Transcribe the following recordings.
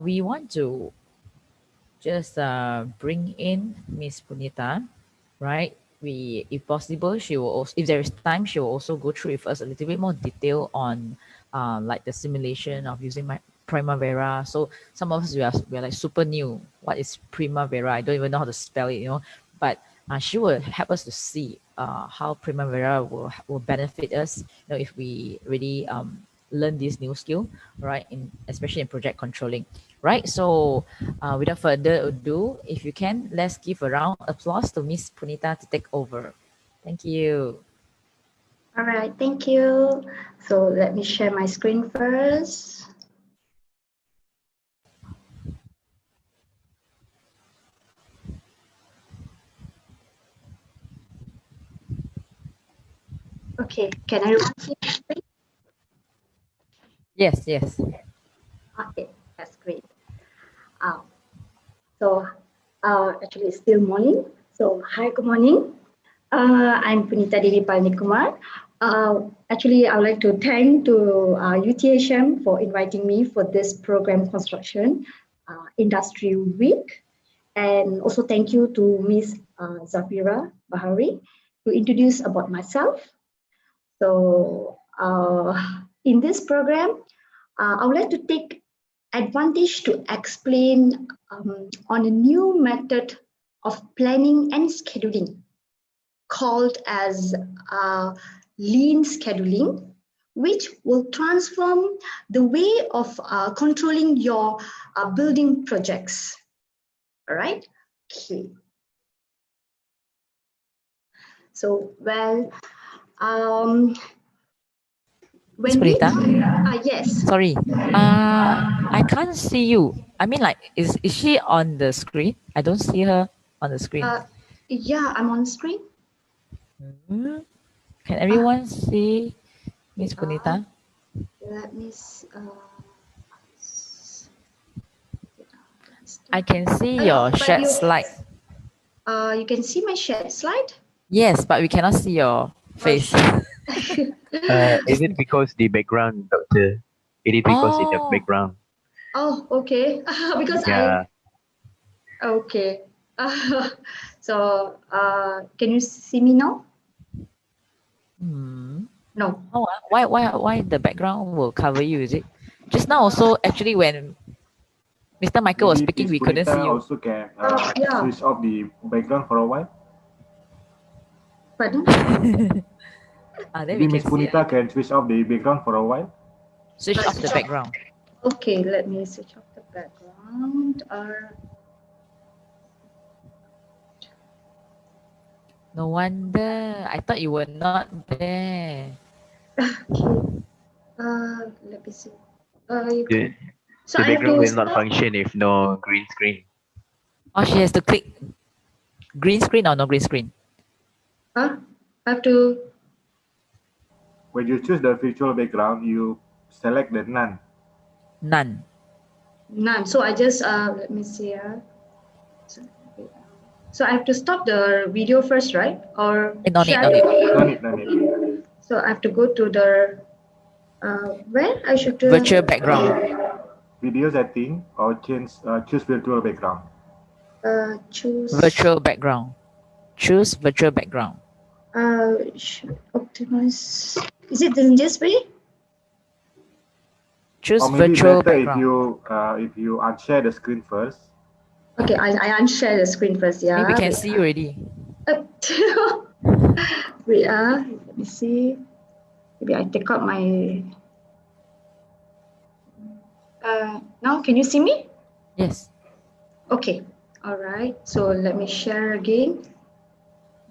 we want to just bring in Miss Punitha, right? We, if possible, she will also, if there is time, she will also go through with us a little bit more detail on, like the simulation of using my Primavera. So some of us we are like super new. What is Primavera? I don't even know how to spell it, But she will help us to see how Primavera will benefit us, if we really learn this new skill, right? In especially in project controlling, right? So without further ado, if you can, let's give a round of applause to Miss Punitha to take over. Thank you. All right, thank you. So let me share my screen first. Okay, can everyone see my screen? Yes, yes. Okay, that's great. Um, so actually it's still morning. So hi, good morning. I'm Punitha Devi Palany Kumar. Actually, I would like to thank to UTHM for inviting me for this program construction industry week. And also thank you to Miss Zafira Bahari to introduce about myself. So in this program, I would like to take advantage to explain on a new method of planning and scheduling called as lean scheduling, which will transform the way of controlling your building projects. All right. Okay. So, well, Miss when we Punitha, yes, sorry. I can't see you. I mean, like, is she on the screen? I don't see her on the screen. yeah, I'm on screen. Hmm. Can Uh, everyone see Miss uh, Punitha? let me I start. can see Yeah, your but shared slide. you can see my shared slide. Yes, but we cannot see your face. Is it because the background, doctor? Is it because in the Oh, background? Oh, okay. Because Yeah. okay. So, can you see me now? hmm. No. Oh, why the background will cover you? Is it? Just now also, actually, when Mr. Michael was Maybe speaking, Miss we couldn't see Punitha you. also can Yeah. switch off the background for a while. Pardon? Then we Maybe can Miss see a Punitha little. can switch off the background for a while. Switch off the Switch off. background. Okay, let me switch off the background. No wonder. I thought you were not there. Okay. Let me see. You The, can. So the I have background to will not stop. function if no green screen. Oh, she has to click green screen or no green screen. Huh? I have to. When you choose the virtual background, you select the none. None. None. So I just let me see. So, so I have to stop the video first, right? Or No should need, I? no need. No need, no need. So I have to go to the where I should Virtual background. Video setting or choose virtual background. choose Virtual background. Choose virtual background. optimize. Is it in this way? Choose Or maybe virtual better background. if you unshare the screen first. Okay, I unshare the screen first. I mean, we Yeah, can wait. see you already. Uh, wait. Let me see. Maybe I take out my. Now can you see me? Yes. Okay. All right. So let me share again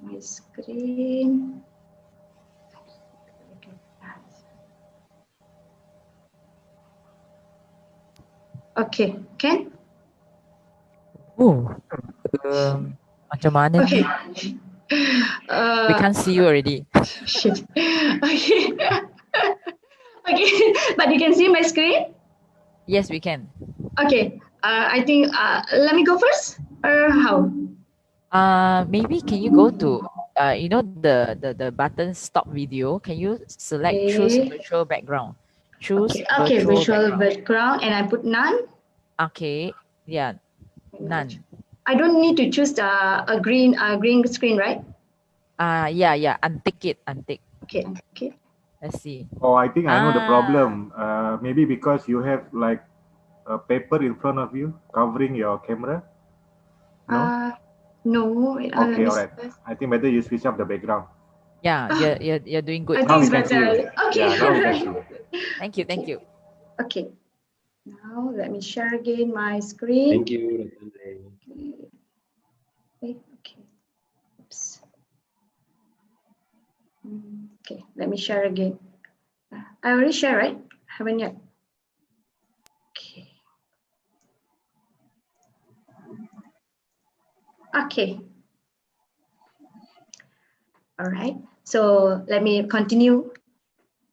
my screen. Okay. Can? Oh. Macam mana Okay. ni? We Uh, can't see you already. shit. Okay. Okay. But you can see my screen? Yes, we can. Okay. I think let me go first or how? Maybe can you go to the button stop video? Can you select choose Okay. virtual background? Choose Okay. Okay. virtual Virtual background. background and I put none. Okay. Yeah. None. I don't need to choose a green screen, right? Yeah. Untick it. Untick. Okay, okay. Let's see. Oh, I think I know the Ah. problem. Maybe because you have like a paper in front of you covering your camera. No? Uh, no, wait, let Okay, me all see right. first. I think better you switch up the background. Yeah. Ah, You're doing good. I Now think we it's can see you. better. Okay, Yeah, now we can right. see you. Thank you. Okay, Thank you. okay. Now let me share again my screen. Thank you, Nathan. Okay, okay. Oops. Okay, let me share again. I already share, right? Haven't yet. Okay. Okay. All right. So let me continue.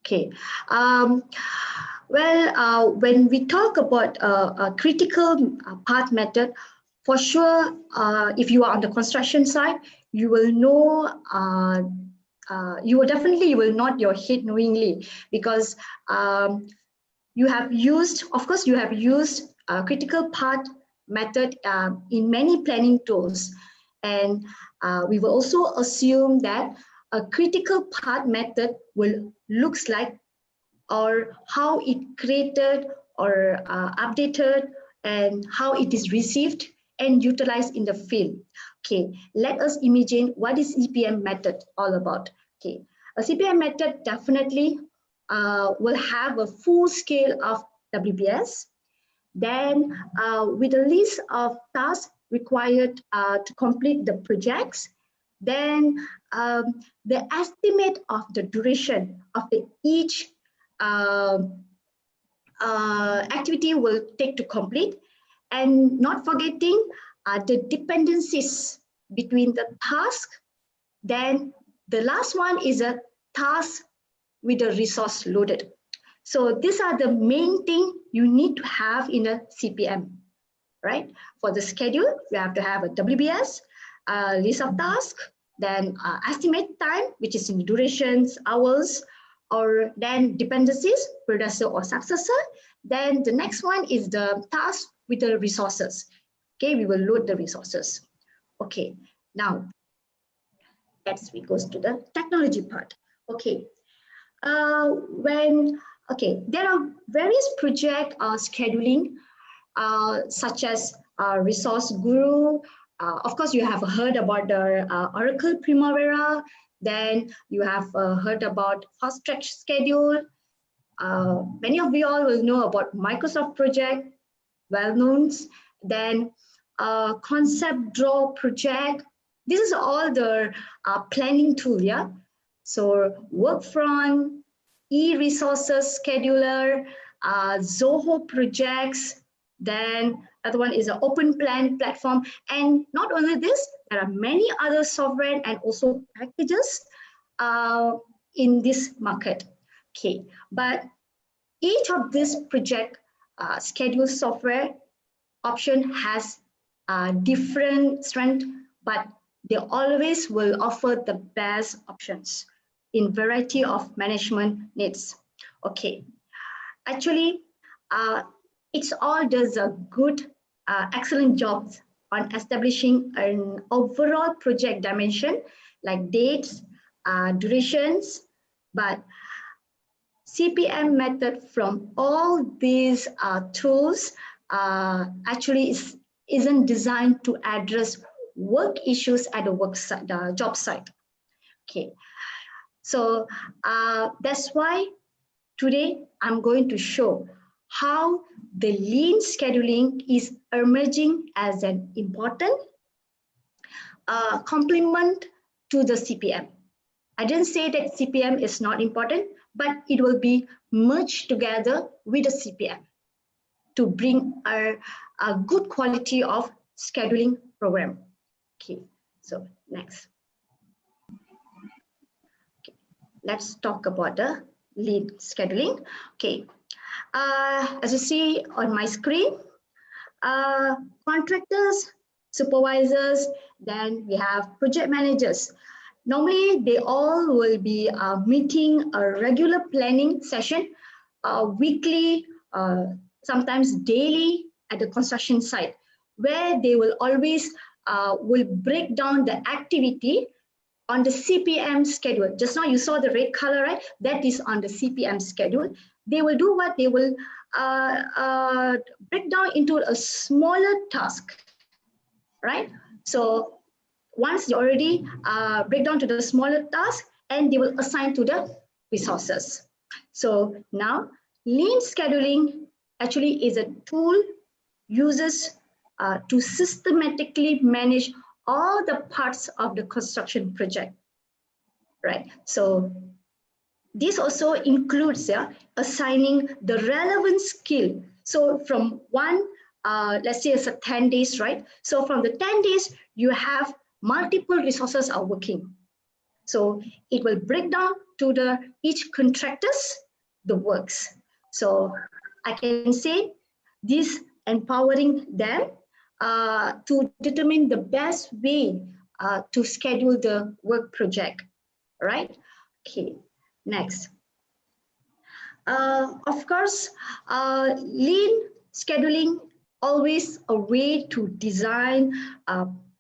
Okay. When we talk about a critical path method, for sure, if you are on the construction side, you will know. You will nod your head knowingly because you have used, of course, you have used critical path method in many planning tools, and we will also assume that a critical path method will looks like or how it created or updated and how it is received and utilized in the field. Okay, let us imagine what is CPM method all about. Okay, a CPM method definitely will have a full scale of WBS. Then with a list of tasks required to complete the projects, then the estimate of the duration of each uh, activity will take to complete, and not forgetting the dependencies between the task. Then the last one is a task with a resource loaded. So these are the main thing you need to have in a CPM, right? For the schedule, you have to have a WBS, list of tasks, then estimate time, which is in durations, hours, or then dependencies, predecessor or successor. Then the next one is the task with the resources. Okay, we will load the resources. Okay, now let's we goes to the technology part. Okay, when okay, there are various project scheduling such as Resource Guru. Of course, you have heard about the Oracle Primavera. Then you have heard about Fast Track Schedule. Many of you all will know about Microsoft Project, well known. Then Concept Draw Project. This is all the planning tool, yeah. So Workfront, e-resources scheduler, Zoho projects, then other one is an open plan platform. And not only this, there are many other software and also packages in this market. Okay, but each of these project schedule software option has different strength, but they always will offer the best options in variety of management needs. Okay, actually, it's all does a good, excellent job on establishing an overall project dimension like dates, durations, but CPM method from all these tools actually isn't designed to address work issues at the work site, the job site. Okay, so that's why today I'm going to show how the lean scheduling is emerging as an important complement to the CPM. I didn't say that CPM is not important, but it will be merged together with the CPM to bring a good quality of scheduling program. Okay, so next. Okay, let's talk about the lean scheduling. Okay, as you see on my screen, contractors, supervisors, then we have project managers. Normally, they all will be meeting a regular planning session, weekly, sometimes daily, at the construction site, where they will always will break down the activity on the CPM schedule. Just now you saw the red color, right? That is on the CPM schedule. They will do what? They will break down into a smaller task, right? So once you already break down to the smaller task, and they will assign to the resources. So now lean scheduling actually is a tool uses to systematically manage all the parts of the construction project, right? So this also includes assigning the relevant skill. So from one, let's say it's a 10 days, right? So from the 10 days, you have multiple resources are working. So it will break down to the each contractors the works. So I can say this empowering them to determine the best way to schedule the work project, right? Okay, next. Of course, lean scheduling always a way to design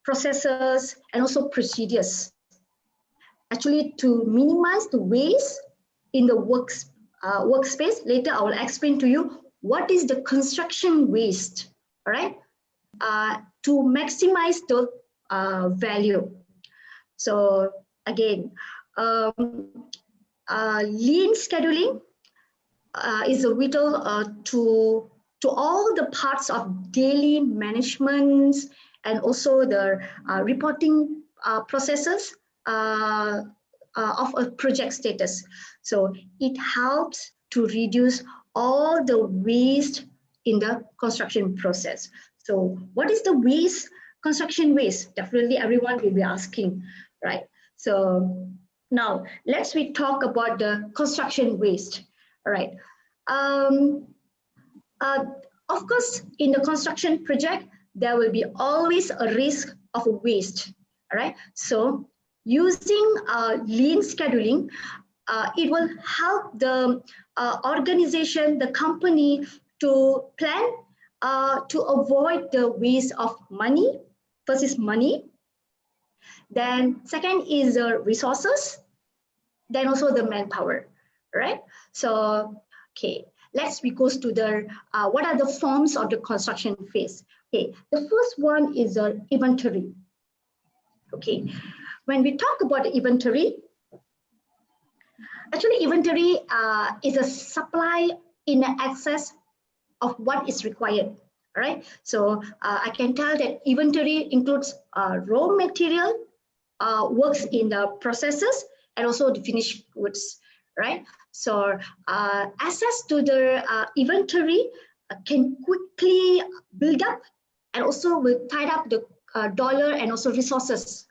processes and also procedures, actually to minimize the waste in the workspace. Later, I will explain to you what is the construction waste, all right, to maximize the value. So again, lean scheduling is a vital to all the parts of daily management and also the reporting processes of a project status. So it helps to reduce all the waste in the construction process. So what is the waste, construction waste? Definitely everyone will be asking, right? So now let's we talk about the construction waste. All right. Of course, in the construction project, there will be always a risk of waste. All right. So using lean scheduling, it will help the organization, the company to plan to avoid the waste of money. First is money. Then second is the resources. Then also the manpower, right? So, okay, we go to the, what are the forms of the construction phase? Okay, the first one is the inventory. Okay, when we talk about the inventory, actually inventory is a supply in excess of what is required, right? So I can tell that inventory includes raw material, works in the processes, and also the finished goods, right? So access to the inventory can quickly build up and also will tie up the dollar and also resources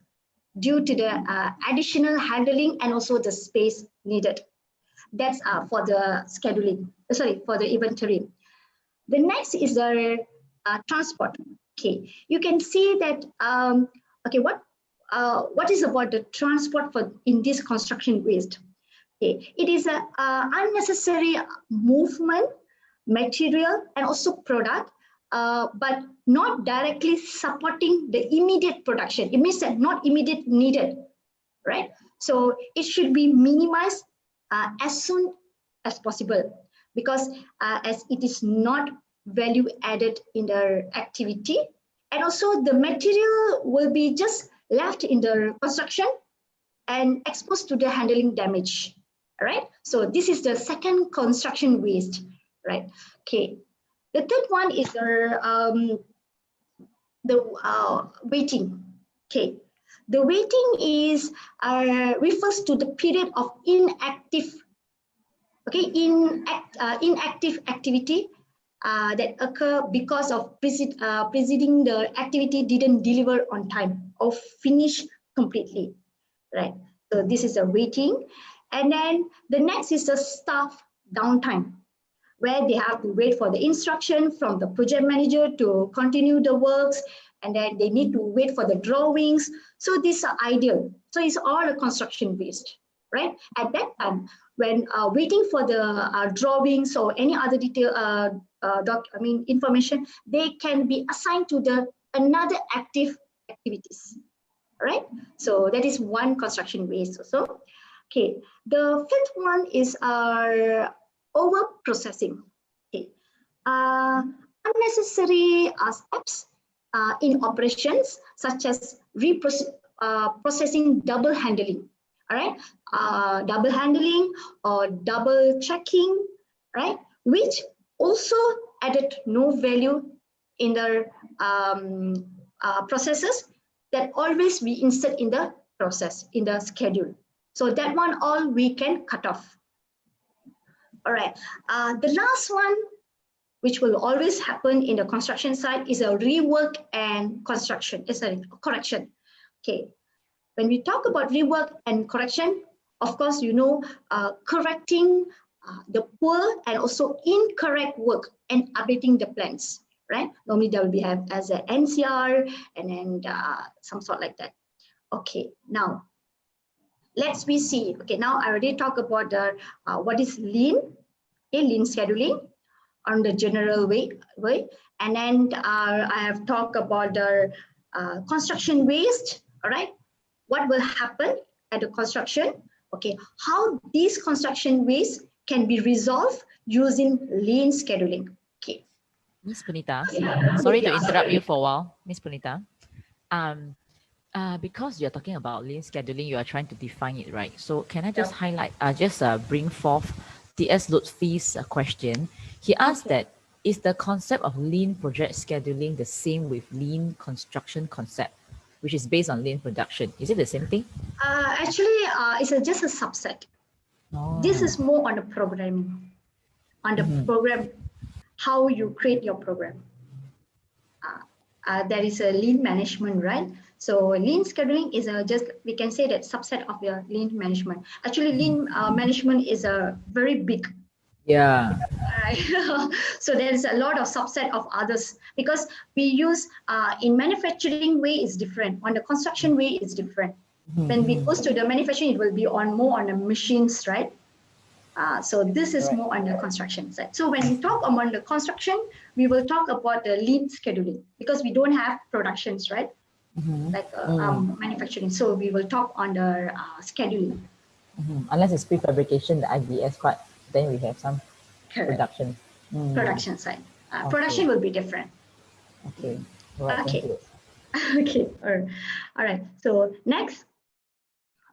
due to the additional handling and also the space needed. That's for the scheduling, for the inventory. The next is the transport. Okay, you can see that, okay, what is about the transport for in this construction waste? Okay, it is a unnecessary movement, material, and also product, but not directly supporting the immediate production. It means that not immediate needed, right? So it should be minimized as soon as possible, because as it is not value added in the activity, and also the material will be just left in the construction and exposed to the handling damage. All right. So this is the second construction waste, right? Okay. The third one is the waiting. Okay. The waiting is refers to the period of inactive. Okay, inactive activity that occur because of preceding the activity didn't deliver on time or finish completely, right? So this is a waiting. And then the next is the staff downtime, where they have to wait for the instruction from the project manager to continue the works, and then they need to wait for the drawings. So these are ideal. So it's all a construction waste, right? At that time, when waiting for the drawings or any other detail information, they can be assigned to the another active activities. All right. So that is one construction waste also. Okay. The fifth one is our over processing. Okay. Unnecessary steps in operations such as processing double handling. All right. Double handling or double checking, right? Which also added no value in the processes that always we insert in the process, in the schedule. So that one all we can cut off. All right. The last one, which will always happen in the construction site, is a rework and construction. Correction. Okay. When we talk about rework and correction, of course, you know, correcting the poor and also incorrect work and updating the plans, right? Normally that will be have as an NCR and then some sort like that. Okay, now let's we see. Okay, now I already talked about the what is lean, lean scheduling on the general way, and then I have talked about the construction waste. All right, what will happen at the construction? Okay, how these construction waste can be resolved using lean scheduling. Okay. Miss Punitha, sorry to Yes. interrupt you for a while, Miss Punitha. Because you're talking about lean scheduling, you are trying to define it, right? So can I just Yeah. highlight, bring forth TS Lutfi's question? He asked Okay. that, is the concept of lean project scheduling the same with lean construction concept, which is based on lean production? Is it the same thing? Actually, it's just a subset. Oh. This is more on the programming, on the program, how you create your program. There is a lean management, right? So lean scheduling is just, we can say that subset of your lean management. Actually, lean management is a very big. Yeah. Right. So there's a lot of subset of others because we use in manufacturing way is different. On the construction way is different. When we goes to the manufacturing, it will be on more on the machines, right? So this is more on the construction side. So when we talk about the construction, we will talk about the lean scheduling because we don't have productions, right? Like manufacturing. So we will talk on the scheduling. Unless it's prefabrication, the IBS part, then we have some Correct. production. Production side. Production will be different. Okay. Right, okay. thank you. Okay. All right. So next,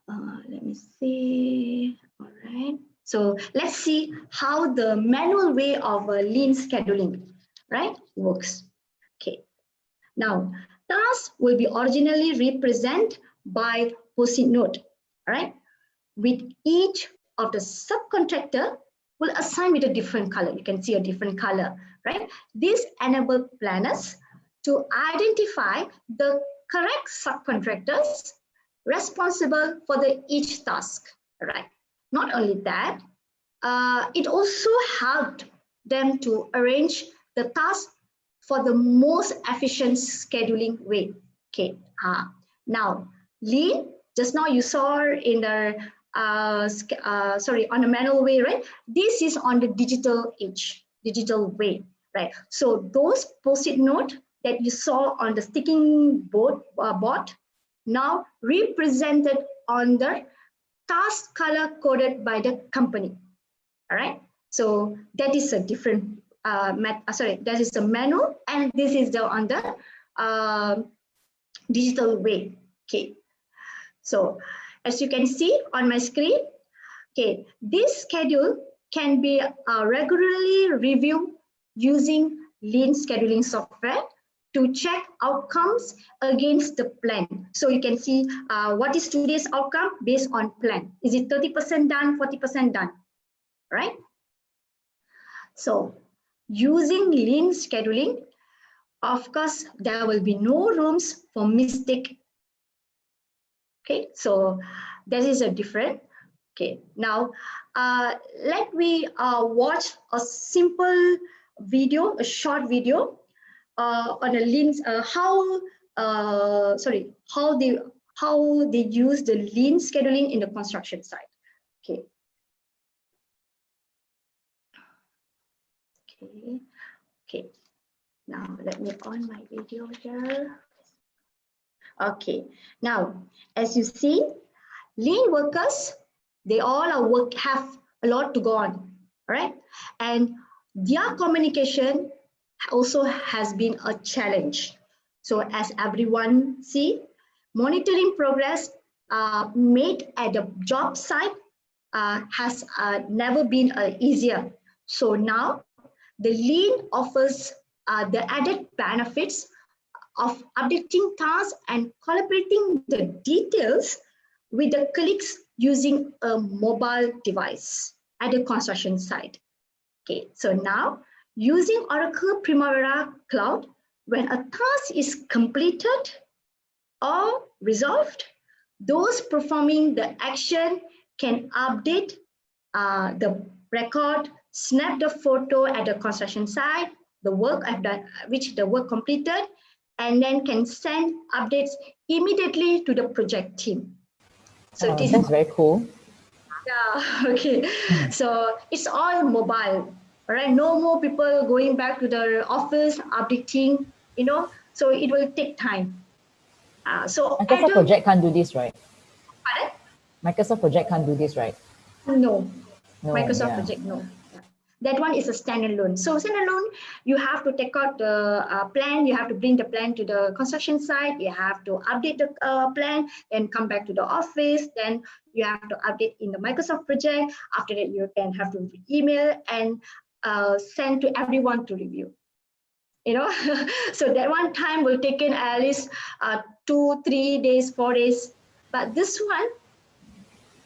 let me see. All right. So let's see how the manual way of lean scheduling, right, works. Okay. Now, tasks will be originally represented by post-it note. All right. With each of the subcontractor will assign with a different color. You can see a different color, right? This enables planners to identify the correct subcontractors responsible for each task, right? Not only that, it also helped them to arrange the task for the most efficient scheduling way. Okay. Now, lean, just now you saw in the on the manual way, right? This is on the digital age, digital way, right? So those post-it note that you saw on the sticking board now represented on the task color coded by the company. All right. So that is a different that is the manual, and this is the on the digital way. Okay. So as you can see on my screen, okay, this schedule can be regularly reviewed using lean scheduling software to check outcomes against the plan. So you can see what is today's outcome based on plan. Is it 30% done, 40% done, right? So using lean scheduling, of course, there will be no rooms for mistake. Okay, so that is a different. Okay, now let me watch a simple video, a short video on a lean how they use the lean scheduling in the construction site. Okay. Okay. Okay, now let me on my video here. Okay, now as you see, lean workers, they all have a lot to go on, right? And their communication also has been a challenge. So as everyone see, monitoring progress made at the job site has never been easier. So now the lean offers the added benefits of updating tasks and collaborating the details with the colleagues using a mobile device at the construction site. Okay, so now using Oracle Primavera Cloud, when a task is completed or resolved, those performing the action can update the record, snap the photo at the construction site, the work I've done, which the work completed, and then can send updates immediately to the project team. So this That's very cool. yeah, okay. So it's all mobile, all right? No more people going back to the office, updating, you know, so it will take time. So Microsoft either, Project can't do this, right? pardon? Microsoft Project can't do this, right? No, No, Microsoft yeah. Project, no. Yeah. That one is a standalone. So standalone, you have to take out the plan, you have to bring the plan to the construction site, you have to update the plan, and come back to the office, then you have to update in the Microsoft Project. After that, you can have to email and send to everyone to review. You know, so that one time will take in at least 2, 3 days, 4 days. But this one,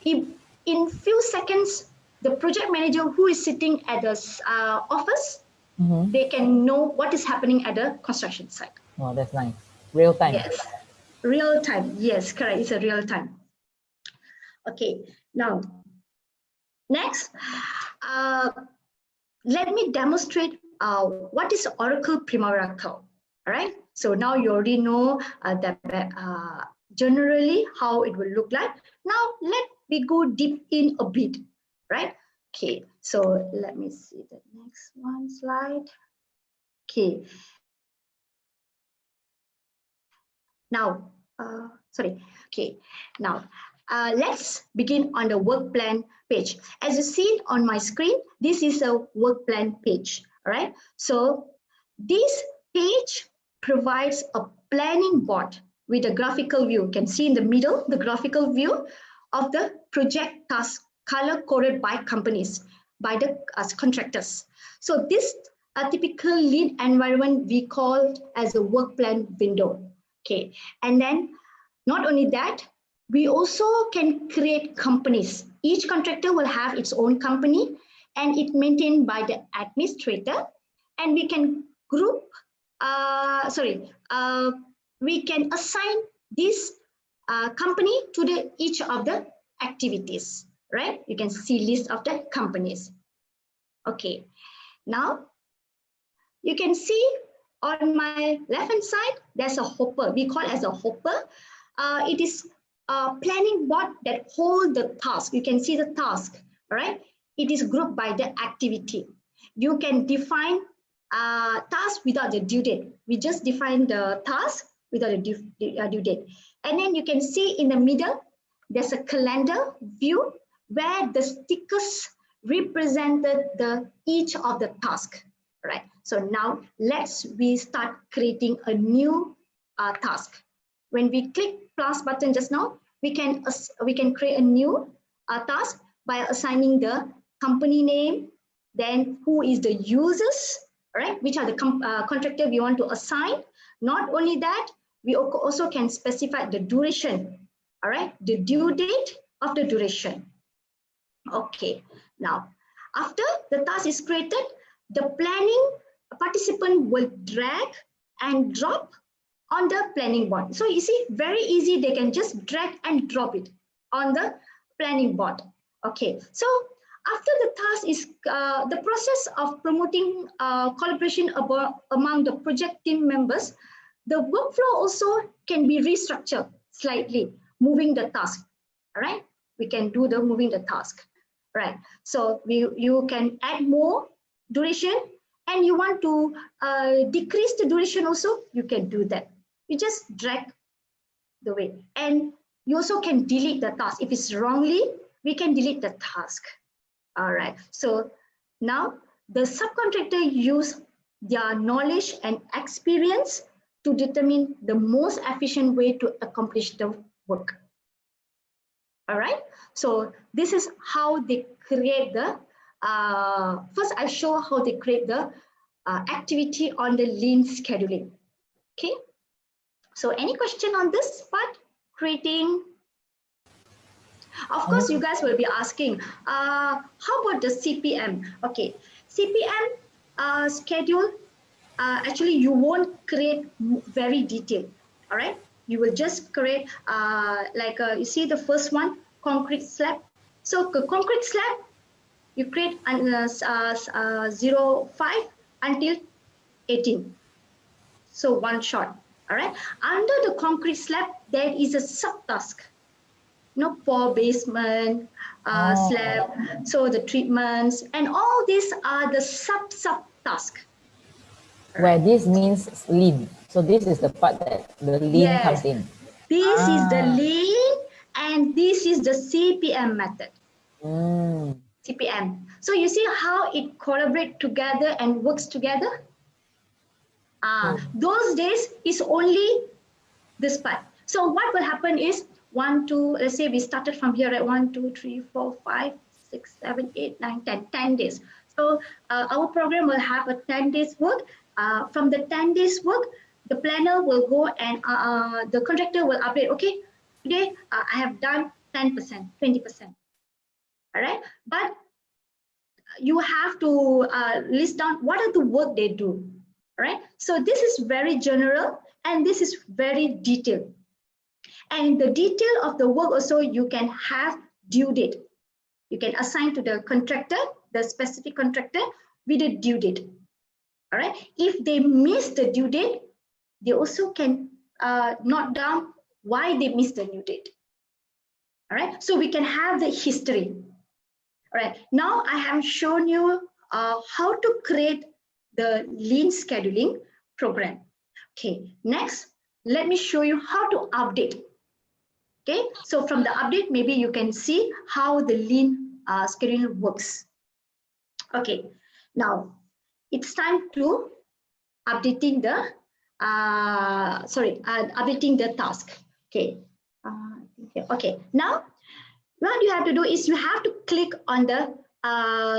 in few seconds, the project manager who is sitting at the office, they can know what is happening at the construction site. Oh, that's nice. Real time. Yes, real time. Yes, correct. It's a real time. Okay, now next, let me demonstrate what is Oracle Primavera Cloud. All right. So now you already know that generally how it will look like. Now let me go deep in a bit, right? Okay. So let me see the next one slide. Okay. Now, sorry. Okay. Now, let's begin on the work plan page. As you see on my screen, this is a work plan page. All right. So this page provides a planning board with a graphical view. You can see in the middle, the graphical view of the project task color coded by companies, by the contractors. So this a typical lean environment we call as a work plan window. Okay, and then not only that, we also can create companies. Each contractor will have its own company and it maintained by the administrator, and we can group, we can assign this company to the each of the activities, right? You can see list of the companies. Okay, now you can see on my left hand side, there's a hopper. We call it as a hopper. It is a planning board that hold the task. You can see the task, right? It is grouped by the activity. You can define task without the due date. We just define the task without the due date. And then you can see in the middle, there's a calendar view where the stickers represented each of the task. Right. So now we start creating a new task. When we click plus button just now, we can create a new task by assigning the company name, then who is the users, right? Which are the contractor we want to assign. Not only that, we also can specify the duration, all right? The due date of the duration. Okay. Now, after the task is created, the planning participant will drag and drop on the planning board. So you see, very easy, they can just drag and drop it on the planning board. Okay, so after the task is, the process of promoting collaboration among the project team members, the workflow also can be restructured slightly, moving the task, all right? We can do the moving the task, right? So you can add more duration, and you want to decrease the duration also, you can do that. You just drag the way, and you also can delete the task. If it's wrongly, we can delete the task. All right, so now the subcontractor use their knowledge and experience to determine the most efficient way to accomplish the work. All right, so this is how they create the first I show how they create the activity on the lean scheduling. Okay, so any question on this part, creating? Of course, you guys will be asking, how about the CPM? Okay, CPM schedule, actually you won't create very detailed, all right? You will just create, you see the first one, concrete slab. So the concrete slab, you create 05 until 18. So one shot, all right? Under the concrete slab, there is a subtask. For basement, slab, so the treatments, and all these are the sub task. Where this means lean. So this is the part that the lean comes in. This is the lean, and this is the CPM method. CPM. So you see how it collaborates together and works together? Those days is only this part. So what will happen is 1, 2, let's say we started from here at 1, 2, 3, 4, 5, 6, 7, 8, 9, 10, 10 days. So our program will have a 10 days work. From the 10 days work, the planner will go and the contractor will update, okay, today I have done 10%, 20%. All right, but you have to list down what are the work they do. All right, so this is very general and this is very detailed. And the detail of the work also, you can have due date. You can assign to the contractor, the specific contractor, with a due date. All right, if they miss the due date, they also can note down why they missed the due date. All right, so we can have the history. All right, now I have shown you how to create the lean scheduling program. Okay, next, let me show you how to update. Okay, so from the update, maybe you can see how the lean scheduling works. Okay, now it's time to updating the updating the task. Okay, okay. Now what you have to do is you have to click on the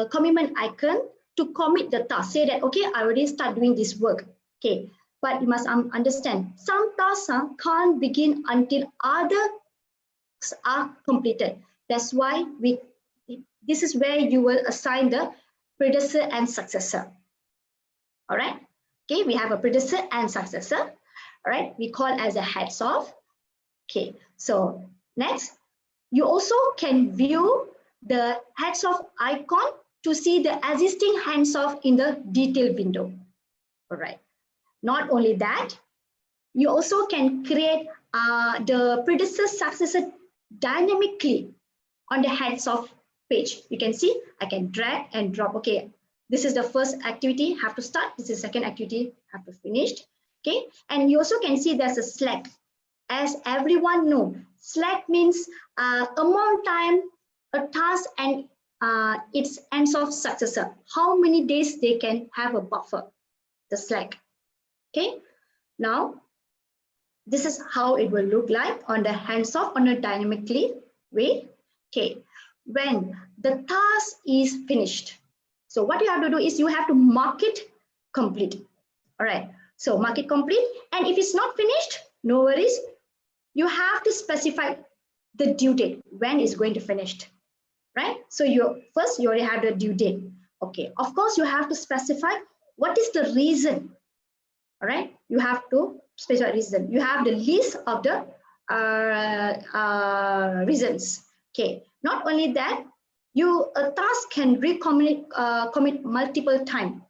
commitment icon to commit the task. Say that, okay, I already start doing this work. Okay, but you must understand some tasks can't begin until other are completed. That's why this is where you will assign the predecessor and successor. All right, okay, we have a predecessor and successor. All right, we call as a heads off. Okay, so next, you also can view the heads off icon to see the existing hands off in the detail window. All right, not only that, you also can create the predecessor successor dynamically on the heads off page. You can see I can drag and drop. Okay, this is the first activity, have to start. This is second activity, have to finish. Okay, and you also can see there's a slack. As everyone know, slack means amount time a task and its ends of successor. How many days they can have a buffer, the slack. Okay, now this is how it will look like on the hands off on a dynamically way. Okay, when the task is finished, so what you have to do is you have to mark it complete. All right, so mark it complete, and if it's not finished, no worries, you have to specify the due date when it's going to finish, right? So you already have the due date. Okay, of course you have to specify what is the reason. All right, you have to specify reason. You have the list of the reasons. Okay, not only that, a task can commit multiple times,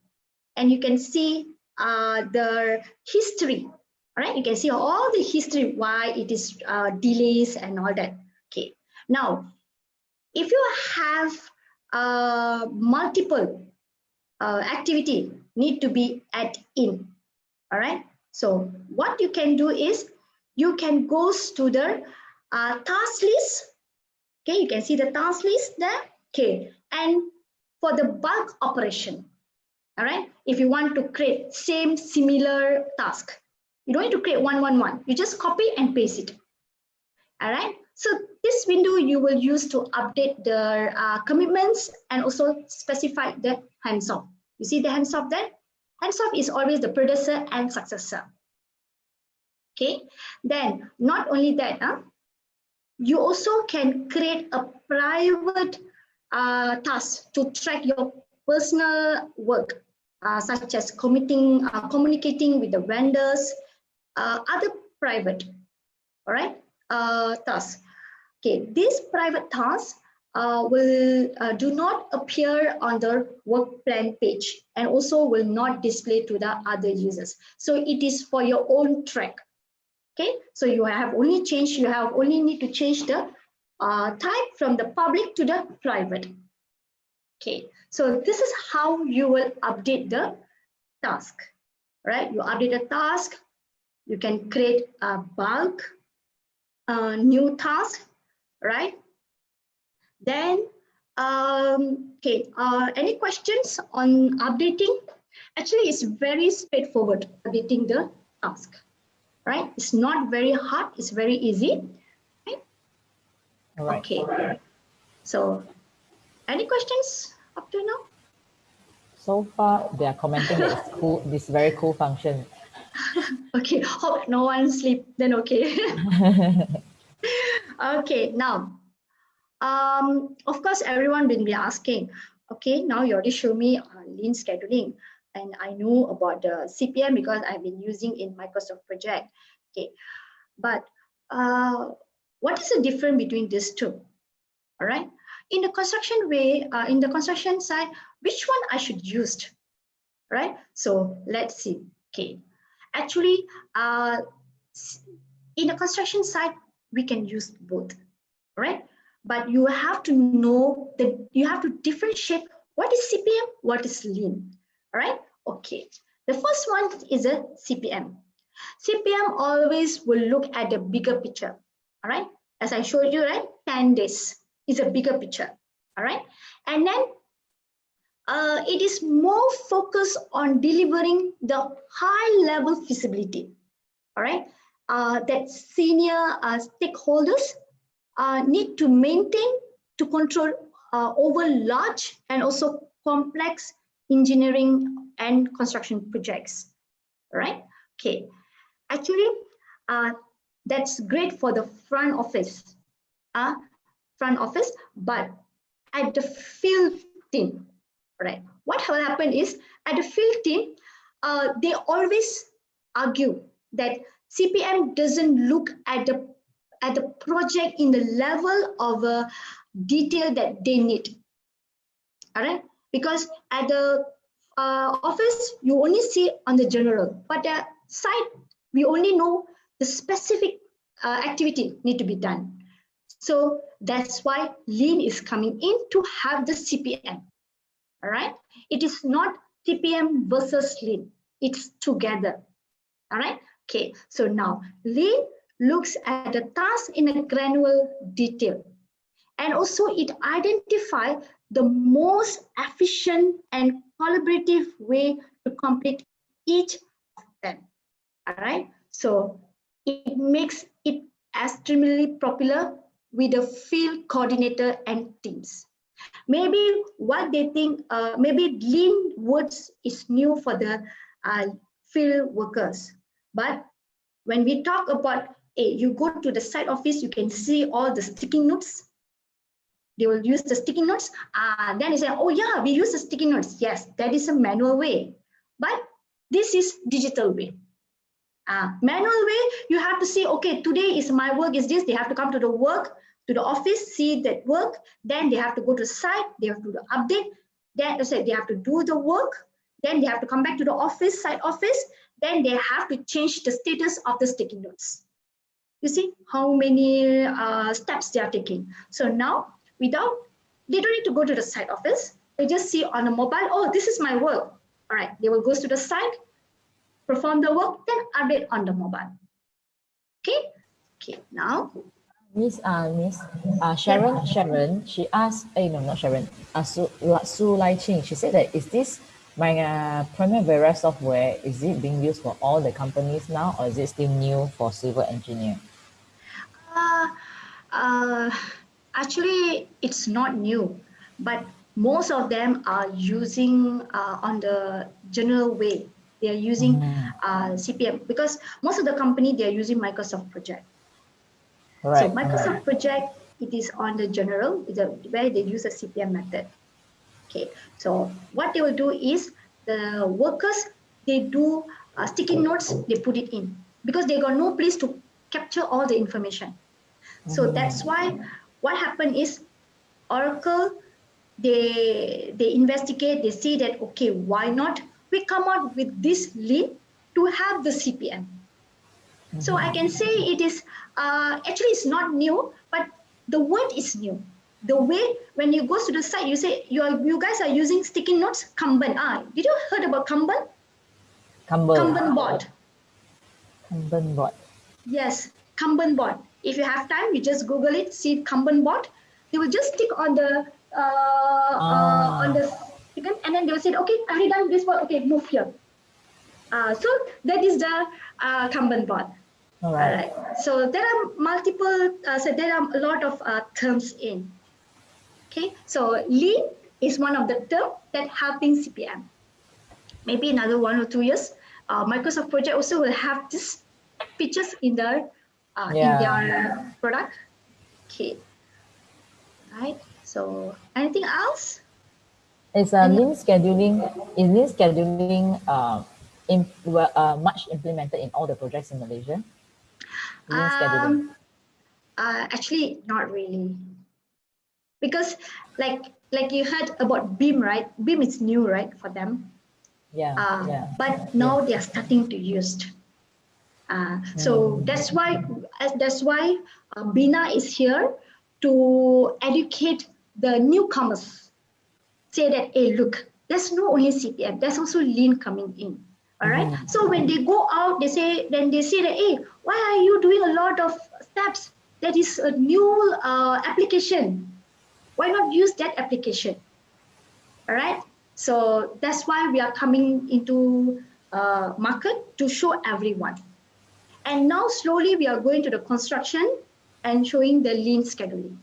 and you can see the history. All right, you can see all the history why it is delays and all that. Okay, now if you have multiple activity need to be added in. All right. So what you can do is you can go to the task list. Okay, you can see the task list there. Okay, and for the bulk operation, all right, if you want to create same similar task, you don't need to create one. You just copy and paste it. All right. So this window you will use to update the commitments and also specify the hands-off. You see the hands-off there? Hands-off is always the predecessor and successor. Okay. Then not only that, you also can create a private task to track your personal work, such as communicating with the vendors, other private, all right, tasks. Okay, these private tasks will do not appear on the work plan page and also will not display to the other users. So it is for your own track. Okay, so you have only need to change the type from the public to the private. Okay, so this is how you will update the task, right? You update the task, you can create a bulk new task, right? Then, okay, any questions on updating? Actually, it's very straightforward, updating the task. Right? It's not very hard, it's very easy. Right? All right. Okay. So, any questions up to now? So far, they are commenting that it's cool. This very cool function. Okay. Hope no one sleep. Then okay. Okay. Now, of course, everyone will be asking. Okay. Now you already show me lean scheduling, and I know about the CPM because I've been using in Microsoft Project. Okay. But what is the difference between these two? All right. In the construction way, in the construction side, which one I should use? Right. So let's see. Okay. Actually, in the construction side, we can use both. Right. But you have to know that you have to differentiate what is CPM, what is lean. All right. Okay. The first one is a CPM. CPM always will look at the bigger picture, all right? As I showed you, right, 10 days is a bigger picture, all right? And then it is more focused on delivering the high-level feasibility, all right? That senior stakeholders need to maintain to control over large and also complex engineering and construction projects, all right? Okay. Actually, that's great for the front office, but at the field team, right? What will happen is at the field team, they always argue that CPM doesn't look at the project in the level of detail that they need. All right, because at the office you only see on the general, but the site we only know the specific activity need to be done. So that's why lean is coming in to have the CPM. All right, it is not CPM versus lean, it's together. All right, okay, so now lean looks at the task in a granular detail, and also it identifies the most efficient and collaborative way to complete each of them. All right, so it makes it extremely popular with the field coordinator and teams. Maybe what they think, maybe lean words is new for the field workers, but when we talk about, you go to the site office, you can see all the sticky notes. They will use the sticky notes. Then they say, oh yeah, we use the sticky notes. Yes, that is a manual way, but this is digital way. Manual way, you have to see, okay, today is my work is this. They have to come to the work, to the office, see that work. Then they have to go to the site. They have to do the update. Then they have to do the work. Then they have to come back to the office, site office. Then they have to change the status of the sticky notes. You see how many steps they are taking. So now, they don't need to go to the site office. They just see on a mobile, oh, this is my work. All right, they will go to the site, perform the work, then update on the mobile. Okay, okay, now. Miss Sharon, she asked, no, not Sharon, Su Lai Ching, she said that, is this my Primavera software, is it being used for all the companies now, or is it still new for civil engineer? Actually, it's not new, but most of them are using on the general way. They are using CPM because most of the company, they are using Microsoft Project. Right. So Microsoft Project, it is on the general, where they use a CPM method. Okay, so what they will do is the workers, they do sticky notes, they put it in because they got no place to capture all the information. So that's why what happened is Oracle, they investigate, they see that, okay, why not we come out with this link to have the CPM. So I can say it is, actually it's not new, but the word is new. The way when you go to the site, you say you guys are using sticky notes, Kanban. Did you heard about Kanban? Kanban board. Kanban board. Yes, Kanban board. If you have time, you just Google it, see Kanban board. They will just stick on the stick, and then they will say, okay, I've already done this one. Okay, move here. So that is the Kanban board. All right. So there are multiple. So there are a lot of terms in. Okay. So lean is one of the terms that helping CPM. Maybe another 1 or 2 years, Microsoft Project also will have this features in their product. Okay. Right. So anything else? Is lean scheduling much implemented in all the projects in Malaysia? Lean scheduling. Actually, not really. Because like you heard about Beam, right? Beam is new, right, for them. But now they are starting to use. So that's why Bina is here to educate the newcomers. Say that, hey, look, there's no only CPM, there's also lean coming in. All right. So when they go out, they say that, hey, why are you doing a lot of steps? That is a new application. Why not use that application? All right. So that's why we are coming into market to show everyone. And now slowly we are going to the construction and showing the lean scheduling.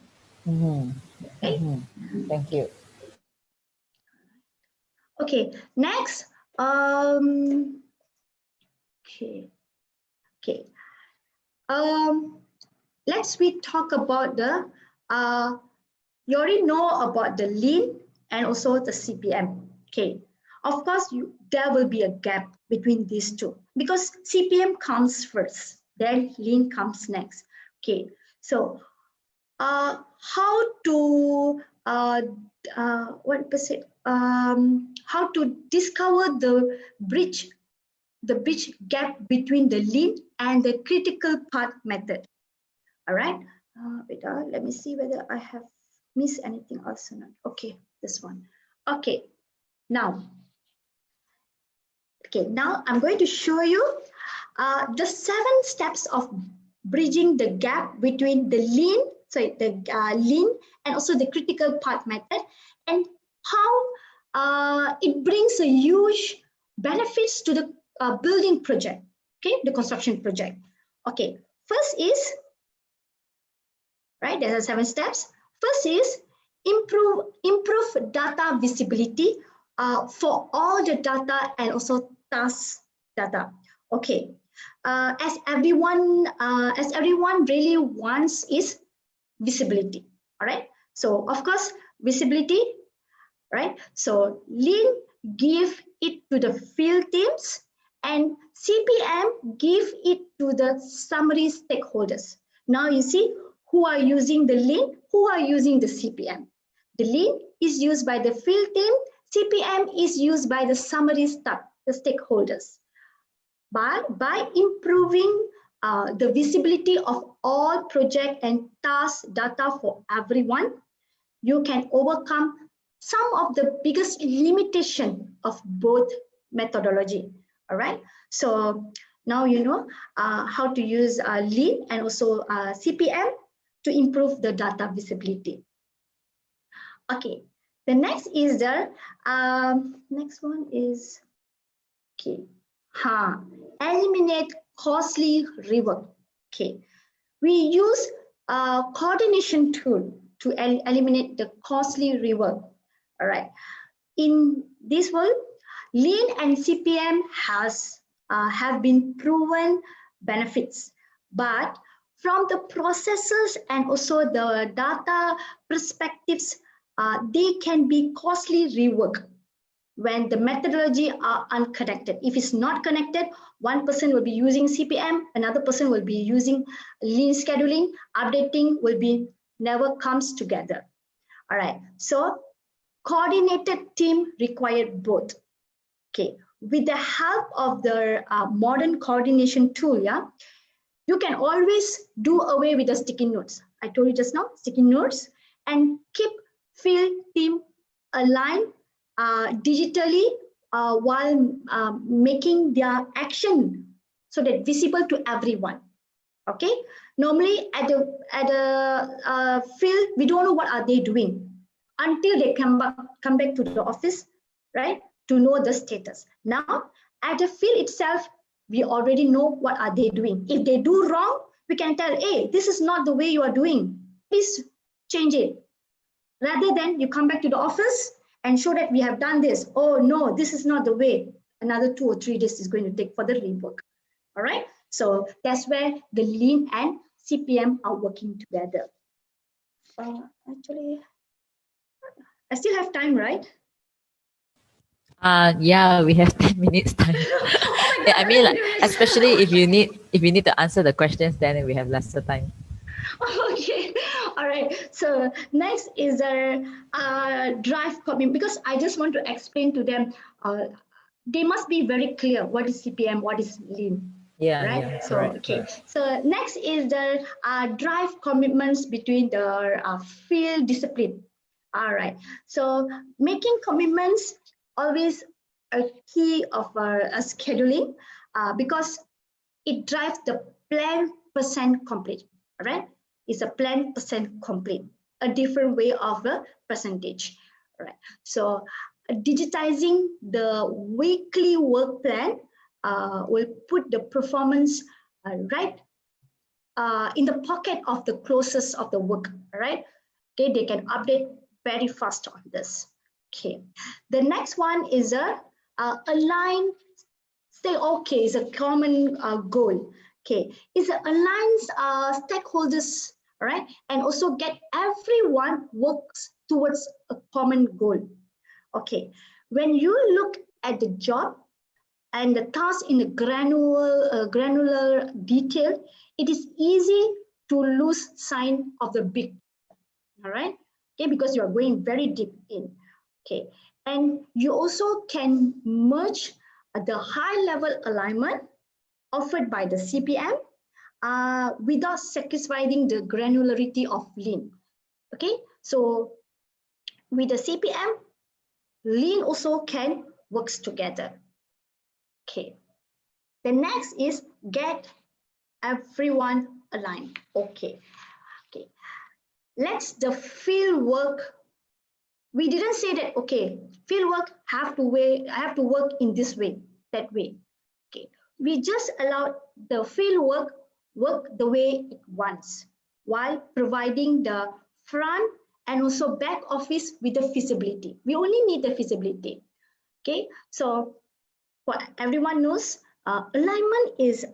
Okay. Thank you. Okay, next. Okay. Let's we talk about the you already know about the lean and also the CPM. Okay. Of course, there will be a gap between these two because CPM comes first, then lean comes next. Okay. So how to how to discover the bridge gap between the lean and the critical path method. All right. Let me see whether I have missed anything else or not. Okay, this one. Okay, now I'm going to show you the 7 steps of bridging the gap between the lean and also the critical path method, and how it brings a huge benefits to the building project, okay, the construction project. Okay, first is, right, there are 7 steps. First is improve data visibility for all the data and also task data. Okay, as everyone really wants is visibility. All right. So of course visibility, right? So lean give it to the field teams and CPM give it to the summary stakeholders. Now you see who are using the lean, who are using the CPM. The lean is used by the field team, CPM is used by the summary staff, the stakeholders. But by improving the visibility of all project and task data for everyone, you can overcome some of the biggest limitation of both methodology. All right. So now you know how to use Lean and also CPM to improve the data visibility. Okay. The next is the next one is okay. Eliminate costly rework. Okay. We use a coordination tool to eliminate the costly rework. All right. In this world, Lean and CPM have been proven benefits, but from the processes and also the data perspectives, they can be costly rework when the methodology are unconnected. If it's not connected, one person will be using CPM, another person will be using Lean scheduling, updating will be never comes together. All right, so coordinated team required both. Okay, with the help of the modern coordination tool, yeah, you can always do away with the sticky notes. I told you just now, sticky notes, and keep field team aligned digitally while making their action so that visible to everyone. Okay, normally at the field, we don't know what are they doing until they come back to the office, right, to know the status. Now at the field itself, we already know what are they doing. If they do wrong, we can tell, hey, this is not the way you are doing, please change it. Rather than you come back to the office and show that we have done this. Oh no, this is not the way. Another 2 or 3 days is going to take for the rework. All right, so that's where the Lean and CPM are working together. Actually, I still have time, right? Yeah, we have 10 minutes time. Oh Yeah, I mean, like, especially if you need to answer the questions, then we have lesser time. Okay, all right. So next is a drive commitment, because I just want to explain to them. They must be very clear what is CPM, what is Lean. Yeah, Right. yeah, So correct, okay. correct. So next is the drive commitments between the field discipline. All right. So making commitments always a key of scheduling because it drives the plan percent complete. All right. It's a plan percent complete, a different way of a percentage. All right. So digitizing the weekly work plan will put the performance right in the pocket of the closest of the work. All right. Okay. They can update very fast on this. Okay. The next one is a align. Say okay is a common goal. Okay, it's aligns stakeholders, all right, and also get everyone works towards a common goal. Okay, when you look at the job and the task in the granular detail, it is easy to lose sight of the big. All right, okay, because you are going very deep in. Okay, and you also can merge the high level alignment offered by the CPM without sacrificing the granularity of Lean. Okay, so with the CPM, Lean also can works together. Okay, the next is get everyone aligned. Okay, okay, let's the field work. We didn't say that, okay, field work have to work in this way, that way. Okay, we just allowed the field work the way it wants while providing the front and also back office with the feasibility. We only need the feasibility. Okay, so what everyone knows, alignment is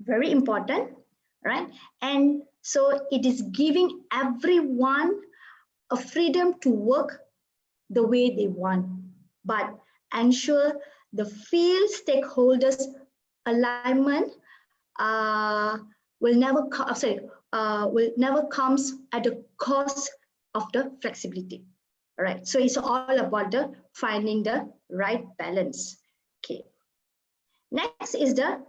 very important, right? And so it is giving everyone a freedom to work the way they want, but ensure the field stakeholders alignment will never comes at the cost of the flexibility. All right, so it's all about the finding the right balance. Okay, next is the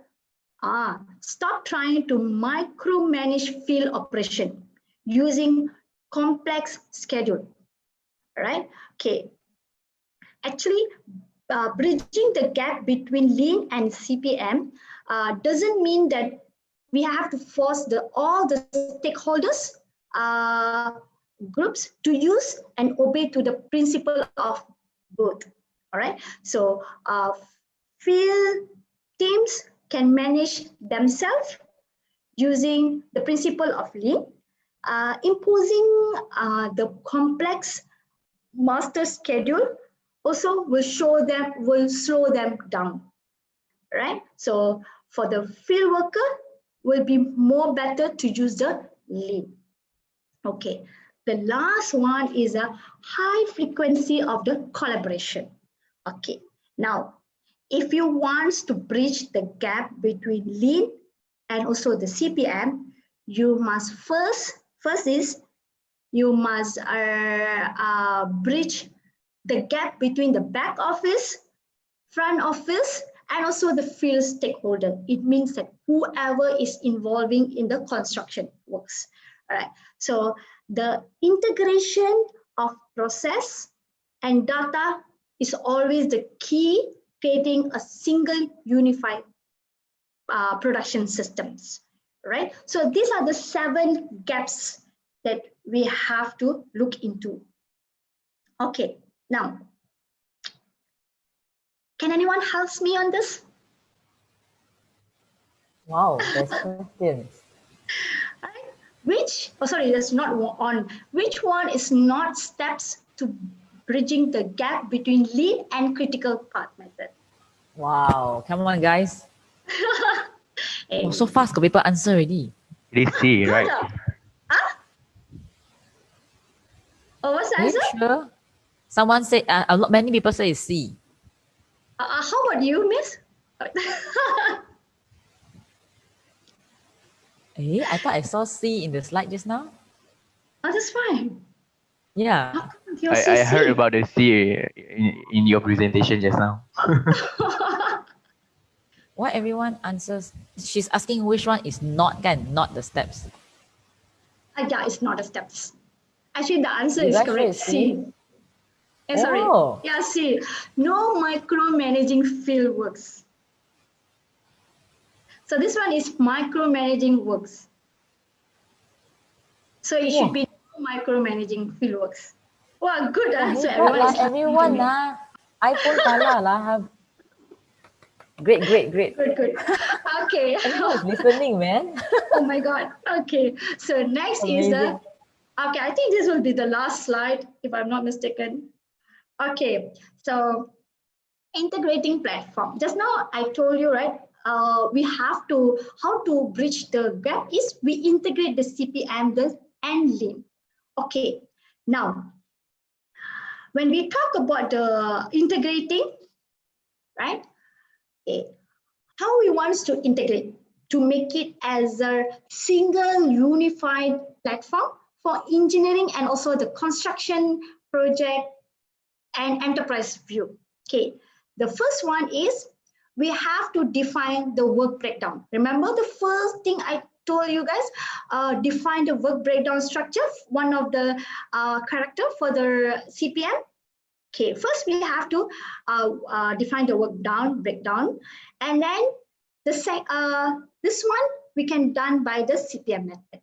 stop trying to micromanage field operation using complex schedule. Right? Okay, Actually, bridging the gap between lean and CPM doesn't mean that we have to force all the stakeholders groups to use and obey to the principle of both. All right. So field teams can manage themselves using the principle of lean, imposing the complex master schedule also will slow them down, right? So for the field worker, will be more better to use the lean. Okay, the last one is a high frequency of the collaboration. Okay, now if you want to bridge the gap between lean and also the CPM, you must first is you must bridge the gap between the back office, front office, and also the field stakeholder. It means that whoever is involving in the construction works. All right. So the integration of process and data is always the key, creating a single unified production systems. Right. So these are the 7 gaps that we have to look into. Okay. Now, can anyone help me on this? Wow, there's questions. Right. That's not on. Which one is not steps to bridging the gap between lean and critical path method? Wow, come on, guys. Hey. Oh, so fast, got people answer already. It is C, right? Huh? Oh, what's the Are you answer? sure? Someone said, many people say it's C. How about you, miss? Eh, I thought I saw C in the slide just now. Oh, that's fine. Yeah. How come you I heard about the C in your presentation just now. Why everyone answers? She's asking which one is not, kan? Not the steps. Yeah, it's not a steps. Actually, the answer You is guys sure correct. it's C. Yeah, sorry. Oh. Yeah, C. No micromanaging field works. So this one is micromanaging works. So it should be no micromanaging field works. Wow, good. So Hebat everyone lah, is listening to everyone me. lah. I pun kalah lah. Great. Good. Okay. Everyone is listening, man. Oh my God. Okay. So next is Amazing. okay, I think this will be the last slide, if I'm not mistaken. Okay. So integrating platform. Just now I told you, right? We have to, how to bridge the gap is we integrate the CPM and lean. Okay. Now, when we talk about the integrating, right? Okay, how we want to integrate to make it as a single unified platform for engineering and also the construction project and enterprise view. Okay, the first one is we have to define the work breakdown. Remember the first thing I told you guys, define the work breakdown structure, one of the character for the CPM. Okay, first we have to define the work breakdown, and then this one we can done by the CPM method.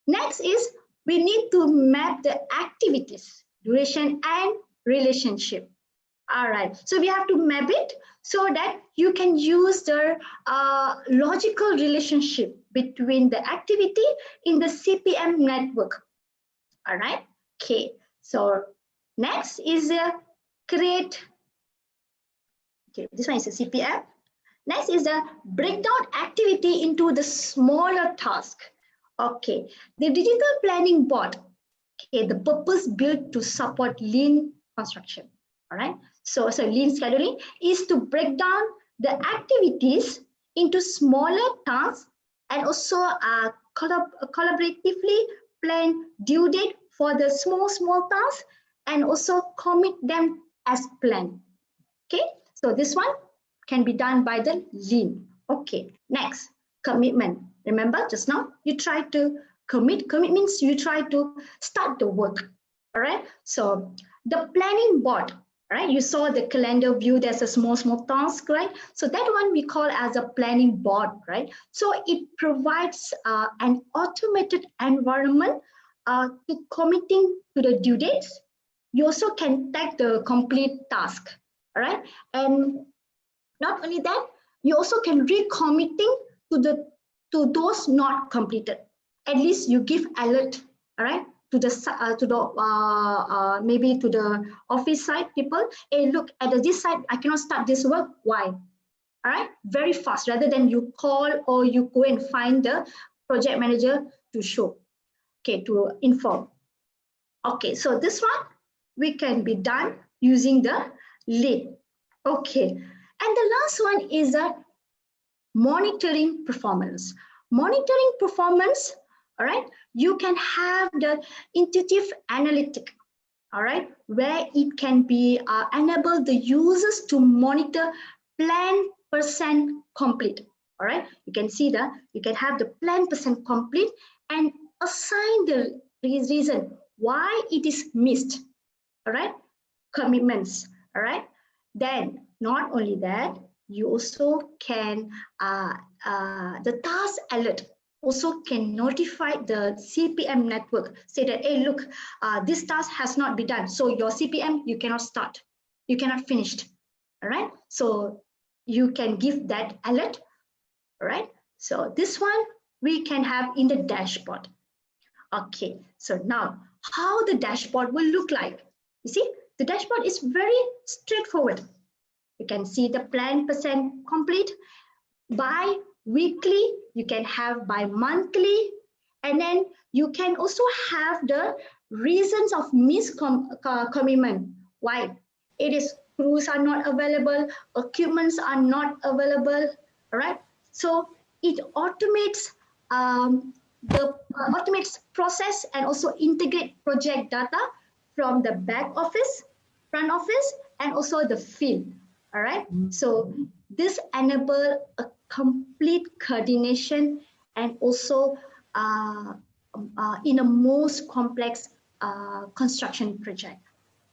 Next is we need to map the activities, duration and relationship. All right, so we have to map it so that you can use the logical relationship between the activity in the CPM network. All right, okay, so next is create, okay, this one is a CPM. Next is the breakdown activity into the smaller task. Okay, the digital planning board, okay, the purpose built to support lean construction. All right, so lean scheduling is to break down the activities into smaller tasks and also collaboratively plan due date for the small tasks and also commit them as planned. Okay, so this one can be done by the lean. Okay, next, commitment. Remember just now you try to commit means you try to start the work. All right, so the planning board, right? You saw the calendar view, there's a small task, right? So that one we call as a planning board, right? So it provides an automated environment to committing to the due dates. You also can tag the complete task, all right? And not only that, you also can recommitting to those not completed. At least you give alert, all right, to the maybe to the office side people. Hey, look at this side, I cannot start this work. Why? All right, very fast, rather than you call or you go and find the project manager to show, okay, to inform. Okay, so this one we can be done using the lead. Okay, and the last one is a monitoring performance. Monitoring performance, all right, you can have the intuitive analytic, all right, where it can be enable the users to monitor plan percent complete. All right, you can see that you can have the plan percent complete and assign the reason why it is missed. All right, commitments. All right, then not only that, you also can the task alert also can notify the CPM network, say that, hey, look, this task has not been done, so your CPM, you cannot start, you cannot finish. All right, so you can give that alert. All right, so this one we can have in the dashboard. Okay, so now how the dashboard will look like. You see, the dashboard is very straightforward. You can see the plan percent complete by weekly, you can have by monthly, and then you can also have the reasons of miscommitment. Why? It is crews are not available, equipments are not available, all right? So it automates the automates process and also integrate project data from the back office, front office, and also the field, all right? So this enable a complete coordination and also in a most complex construction project,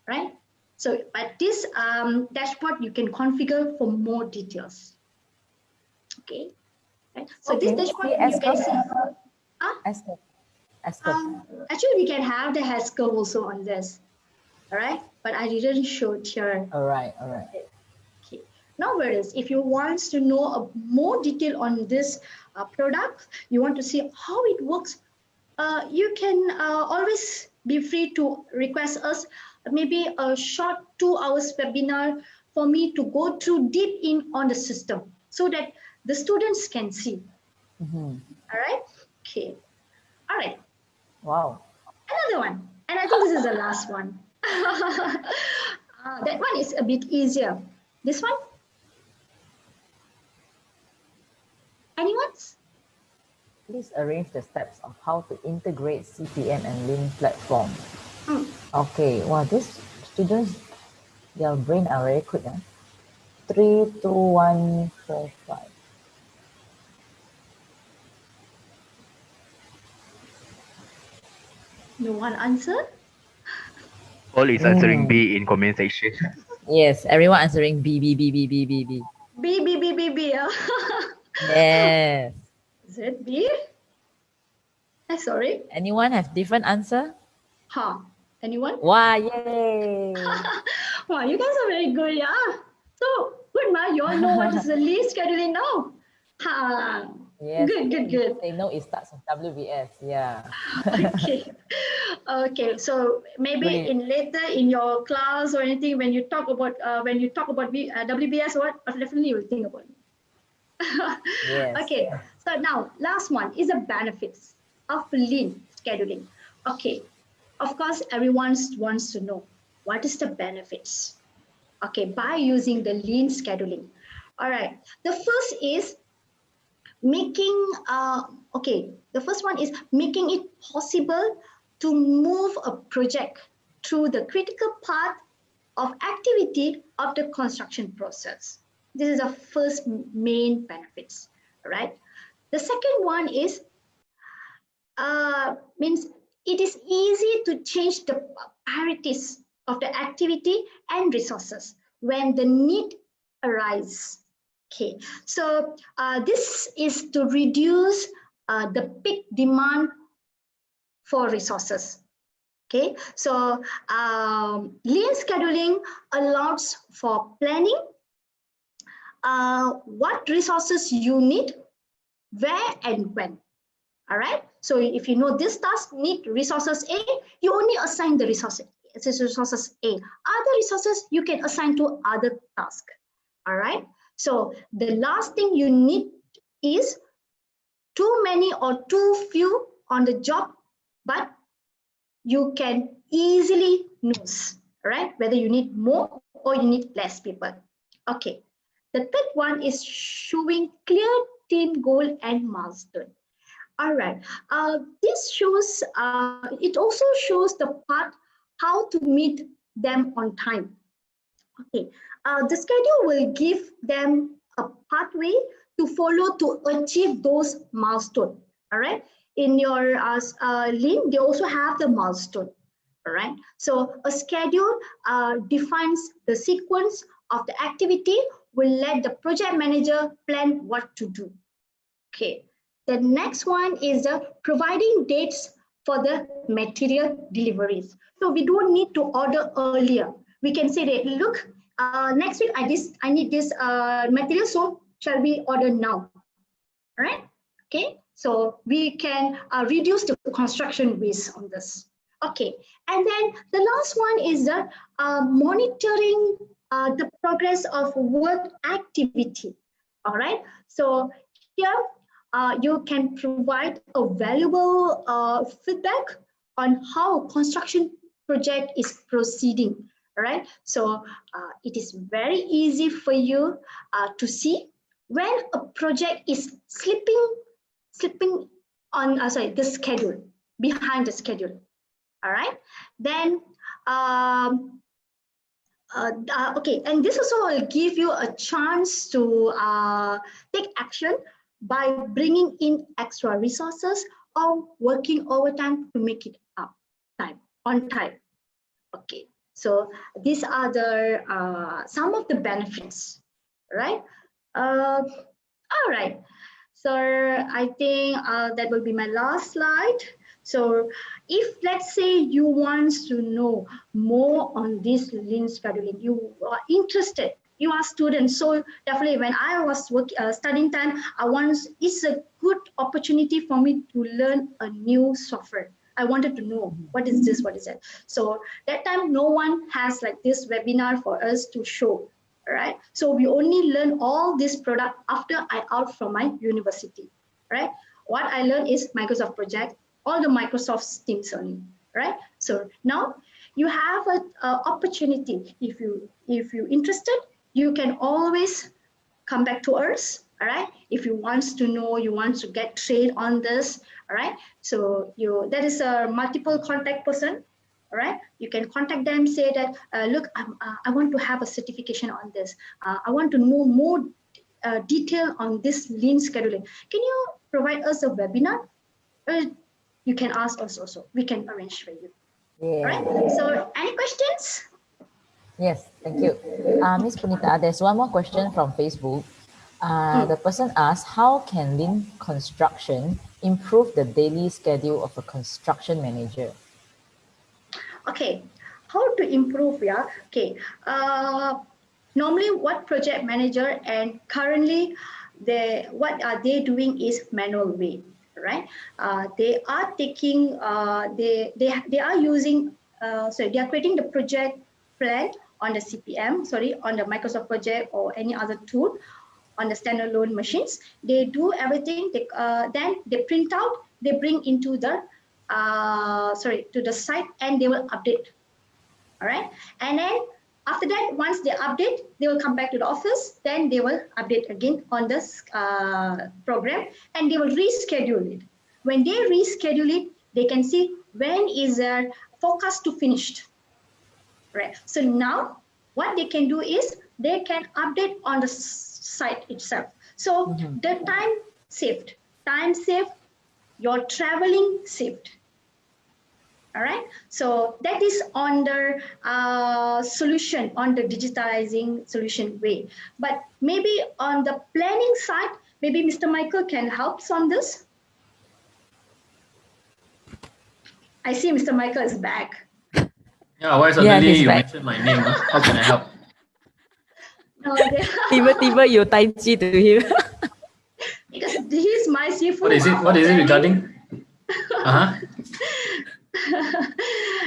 right? So, but this dashboard you can configure for more details. Okay, right? So this Okay, dashboard see you can see. S-curve. S-curve. Actually, we can have the Haskell also on this, all right? But I didn't show it here. All right, all right. Okay. Now, whereas if you want to know more detail on this product, you want to see how it works, you can always be free to request us maybe a short 2 hours webinar for me to go through deep in on the system so that the students can see. Mm-hmm. All right. Okay. All right. Wow. Another one, and I think this is the last one. That one is a bit easier. This one? Anyone's? Please arrange the steps of how to integrate CPM and Lean platform. Okay, wow, these students, their brain are very quick. 3, 2, 1, 4, 5. No one answer? Paul is answering B in comment section. Yes, everyone answering B, B, B, B, B, B, B. B, B, B, B, B. Yes. Is it B? Sorry. Anyone have different answer? Huh. Anyone? Wow, yay. Wow, you guys are very good, yeah. So, good, Ma. You all know what is the lead scheduling now. Ha. Yes. Good. They know it starts with WBS. Yeah. Okay. Okay. So maybe Brilliant. in later in your class or anything, when you talk about WBS, what definitely you will think about it. Yes. Okay. So now last one is the benefits of lean scheduling. Okay. Of course, everyone wants to know what is the benefits. Okay, by using the lean scheduling. All right. The first is making the first one is making it possible to move a project through the critical part of activity of the construction process. This is the first main benefits, right? The second one is means it is easy to change the priorities of the activity and resources when the need arises. Okay, so this is to reduce the peak demand for resources. Okay, so lean scheduling allows for planning what resources you need, where and when. All right, so if you know this task need resources A, you only assign the resources A. Other resources you can assign to other tasks. All right, so the last thing you need is too many or too few on the job, but you can easily knows, right, whether you need more or you need less people. Okay, the third one is showing clear team goal and milestone. All right, this shows, it also shows the part how to meet them on time. Okay, the schedule will give them a pathway to follow to achieve those milestones. All right, in your link, they also have the milestone. All right, so a schedule defines the sequence of the activity, will let the project manager plan what to do. Okay, the next one is the providing dates for the material deliveries. So we don't need to order earlier. We can say that, look, next week I need this material, so shall we order now? All right, okay, so we can reduce the construction risk on this. Okay, and then the last one is the monitoring the progress of work activity. All right, so here you can provide a valuable feedback on how construction project is proceeding. All right, so it is very easy for you to see when a project is slipping on the schedule, behind the schedule. All right, then okay, and this also will give you a chance to take action by bringing in extra resources or working overtime to make it on time. Okay, so these are the some of the benefits, right? All right, so I think that will be my last slide. So if let's say you want to know more on this lean scheduling, you are interested, you are students, so definitely when I was studying time, it's a good opportunity for me to learn a new software. I wanted to know what is this, what is that. So that time no one has like this webinar for us to show. All right, so we only learn all this product after I out from my university. Right, what I learned is Microsoft project, all the Microsoft teams only. Right, so now you have an opportunity. If you interested, you can always come back to us. All right, if you want to know, you want to get trained on this. All right, so that is a multiple contact person. All right, you can contact them, say that, look, I want to have a certification on this. I want to know more detail on this lean scheduling. Can you provide us a webinar? You can ask us also. We can arrange for you. Yeah. All right. So, any questions? Yes, thank you. Ms. Punitha, there's one more question from Facebook. The person asks, how can lean construction improve the daily schedule of a construction manager? Okay, how to improve? Yeah. Okay. Normally, what project manager and currently, what are they doing is manual way, right? They are taking they are using they are creating the project plan on the CPM, on the Microsoft project or any other tool on the standalone machines. They do everything. Then they print out. They bring into the to the site, and they will update. All right, and then after that, once they update, they will come back to the office. Then they will update again on this program, and they will reschedule it. When they reschedule it, they can see when is their forecast to finished. Right. So now what they can do is they can update on the site itself. So the time saved, your traveling saved. All right. So that is on the solution, on the digitalizing solution way. But maybe on the planning side, maybe Mr. Michael can help on this. I see Mr. Michael is back. Yeah, why suddenly you mention my name? Huh? How can I help? Okay. Tiba-tiba you tai chi to him. Because he's my CFO. What is it? What is it regarding?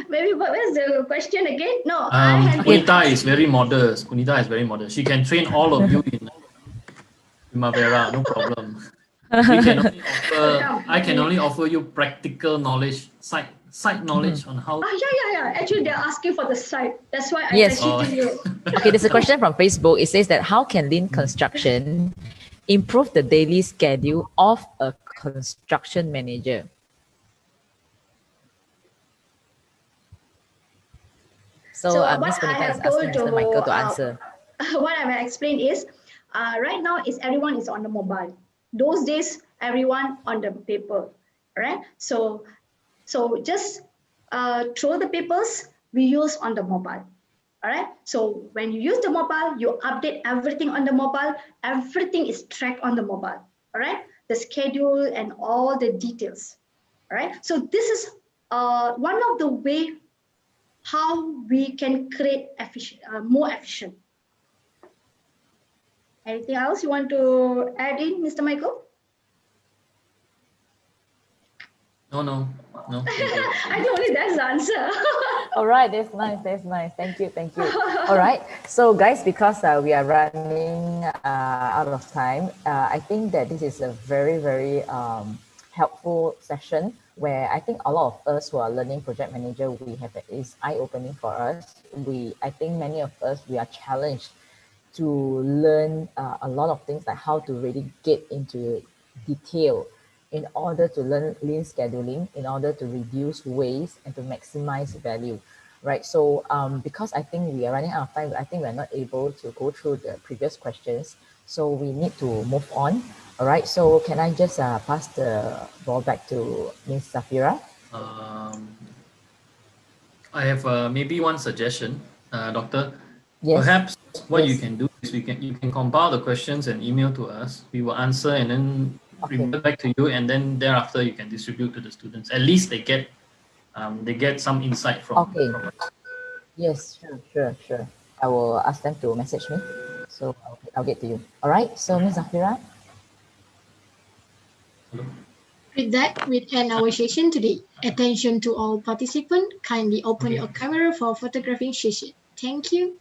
Maybe, but where's the question again? No, Punitha is very modest. Punitha is very modest. She can train all of you in Primavera, no problem. I can only offer you practical knowledge, site knowledge on how. Yeah. Actually, they're asking for the site. That's why I Yes. texted to you. Okay, there's a question from Facebook. It says that how can lean construction improve the daily schedule of a construction manager? So Ms. Punitha is asking Mr. Michael to answer. What I will explain is, right now is everyone is on the mobile. Those days, everyone on the paper, right? So just throw the papers we use on the mobile. All right. So when you use the mobile, you update everything on the mobile. Everything is tracked on the mobile. All right. The schedule and all the details. All right. So this is one of the way how we can create more efficient. Anything else you want to add in, Mr. Michael? No. I think only that's the answer. All right, that's nice. Thank you. All right, so guys, because we are running out of time, I think that this is a very, very helpful session where I think a lot of us who are learning project manager, is eye-opening for us. I think many of us, we are challenged to learn a lot of things, like how to really get into detail in order to learn lean scheduling, in order to reduce waste and to maximize value, right? So because I think we are running out of time, I think we're not able to go through the previous questions. So we need to move on. All right, so can I just pass the ball back to Ms. Safira? I have maybe one suggestion, Doctor. Yes. Perhaps what you can do is you can compile the questions and email to us. We will answer and then revert back to you, and then thereafter you can distribute to the students. At least they get some insight from. Okay. Yes, sure. I will ask them to message me. So I'll get to you. All right. So Ms. Zafira. With that, we end our session today. Attention to all participants. Kindly open your camera for photographing session. Thank you.